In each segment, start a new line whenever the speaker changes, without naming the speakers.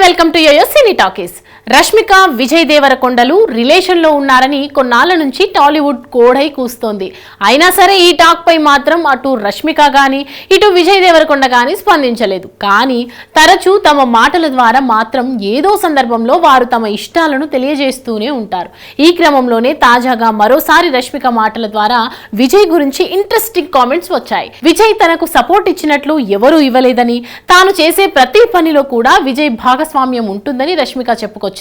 Welcome to YoYo cine talkies. Rashmika Vijay దేవరకొండలు relation లో ఉన్నారని కొన్నాళ్ల నుంచి టాలీవుడ్ కోడై కూస్తోంది. అయినా సరే ఈ టాక్ పై మాత్రం అటు రష్మిక గాని ఇటు విజయ్ దేవరకొండ గాని స్పందించలేదు. కానీ తరచూ తమ మాటల ద్వారా మాత్రం ఏదో సందర్భంలో వారు తమ ఇష్టాలను తెలియజేస్తూనే ఉంటారు. ఈ క్రమంలోనే తాజాగా మరోసారి రష్మిక మాటల ద్వారా విజయ్ గురించి ఇంట్రెస్టింగ్ కామెంట్స్ వచ్చాయి. విజయ్ తనకు సపోర్ట్ ఇచ్చినట్లు ఎవరూ ఇవ్వలేదని, తాను చేసే ప్రతి పనిలో కూడా విజయ్ భాగస్వామ్యం ఉంటుందని రష్మిక చెప్పుకొచ్చింది.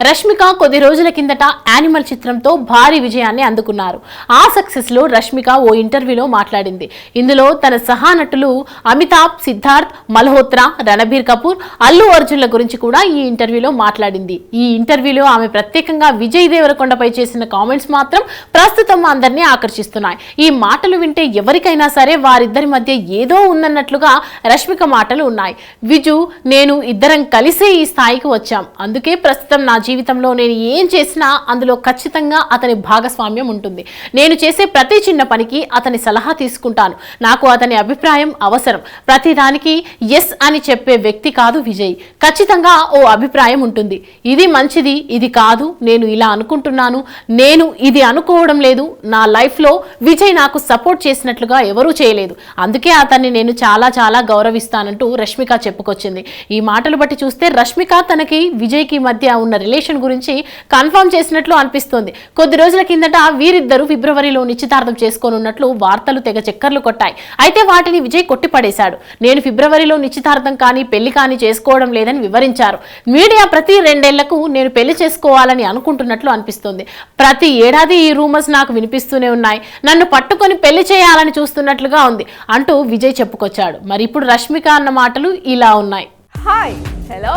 రష్మిక కొద్ది రోజుల కిందట యానిమల్ చిత్రంతో భారీ విజయాన్ని అందుకున్నారు. ఆ సక్సెస్ లో రష్మిక ఓ ఇంటర్వ్యూలో మాట్లాడింది. ఇందులో తన సహానటులు అమితాబ్, సిద్ధార్థ్ మల్హోత్రా, రణబీర్ కపూర్, అల్లు అర్జున్ల గురించి కూడా ఈ ఇంటర్వ్యూలో మాట్లాడింది. ఈ ఇంటర్వ్యూలో ఆమె ప్రత్యేకంగా విజయ్ దేవరకొండపై చేసిన కామెంట్స్ మాత్రం ప్రస్తుతం అందరినీ ఆకర్షిస్తున్నాయి. ఈ మాటలు వింటే ఎవరికైనా సరే వారిద్దరి మధ్య ఏదో ఉందన్నట్లుగా రష్మిక మాటలు ఉన్నాయి. విజు, నేను ఇద్దరం కలిసే ఈ స్థాయికి వచ్చాం. అందుకే ప్రస్తుతం నా జీవితంలో నేను ఏం చేసినా అందులో ఖచ్చితంగా అతని భాగస్వామ్యం ఉంటుంది. నేను చేసే ప్రతి చిన్న పనికి అతని సలహా తీసుకుంటాను. నాకు అతని అభిప్రాయం అవసరం. ప్రతిదానికి ఎస్ అని చెప్పే వ్యక్తి కాదు విజయ్. ఖచ్చితంగా ఓ అభిప్రాయం ఉంటుంది. ఇది మంచిది, ఇది కాదు, నేను ఇలా అనుకుంటున్నాను, నేను ఇది అనుకోవడం లేదు. నా లైఫ్లో విజయ్ నాకు సపోర్ట్ చేసినట్లుగా ఎవరూ చేయలేదు. అందుకే అతన్ని నేను చాలా చాలా గౌరవిస్తానంటూ రష్మిక చెప్పుకొచ్చింది. ఈ మాటలు బట్టి చూస్తే రష్మిక తనకి విజయ్కి మధ్య ఉన్న రిలేషన్ గురించి కన్ఫర్మ్ చేసినట్లు అనిపిస్తోంది. కొద్ది రోజుల కిందట వీరిద్దరూ ఫిబ్రవరిలో నిశ్చితార్థం చేసుకోనున్నట్లు వార్తలు తెగ చక్కర్లు కొట్టాయి. అయితే వాటిని విజయ్ కొట్టిపడేశాడు. నేను ఫిబ్రవరిలో నిశ్చితార్థం కానీ పెళ్లి కానీ చేసుకోవడం లేదని వివరించారు. మీడియా ప్రతి 2 ఏళ్లకు నేను పెళ్లి చేసుకోవాలని అనుకుంటున్నట్లు అనిపిస్తోంది. ప్రతి ఏడాది ఈ రూమర్స్ నాకు వినిపిస్తూనే ఉన్నాయి. నన్ను పట్టుకొని పెళ్లి చేయాలని చూస్తున్నట్లుగా ఉంది అంటూ విజయ్ చెప్పుకొచ్చాడు. మరి ఇప్పుడు రష్మిక అన్న మాటలు ఇలా ఉన్నాయి.
Hi, hello.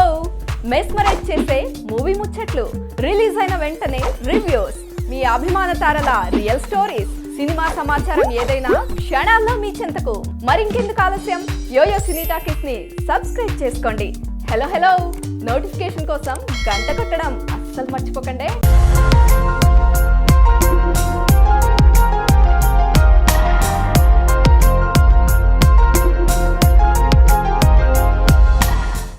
మెస్మరైజ్ చేసే మూవీ ముచ్చట్లు, రిలీజ్ అయిన వెంటనే రివ్యూస్, మీ అభిమాన తారల రియల్ స్టోరీస్, సినిమా సమాచారం ఏదైనా క్షణాల్లో మీ చెంతకు. మరింకెందుకు ఆలస్యం, యోయో సినీ టాకీస్ ని సబ్స్క్రైబ్ చేసుకోండి. హలో హలో నోటిఫికేషన్ కోసం గంట కొట్టడం అస్సలు మర్చిపోకండి.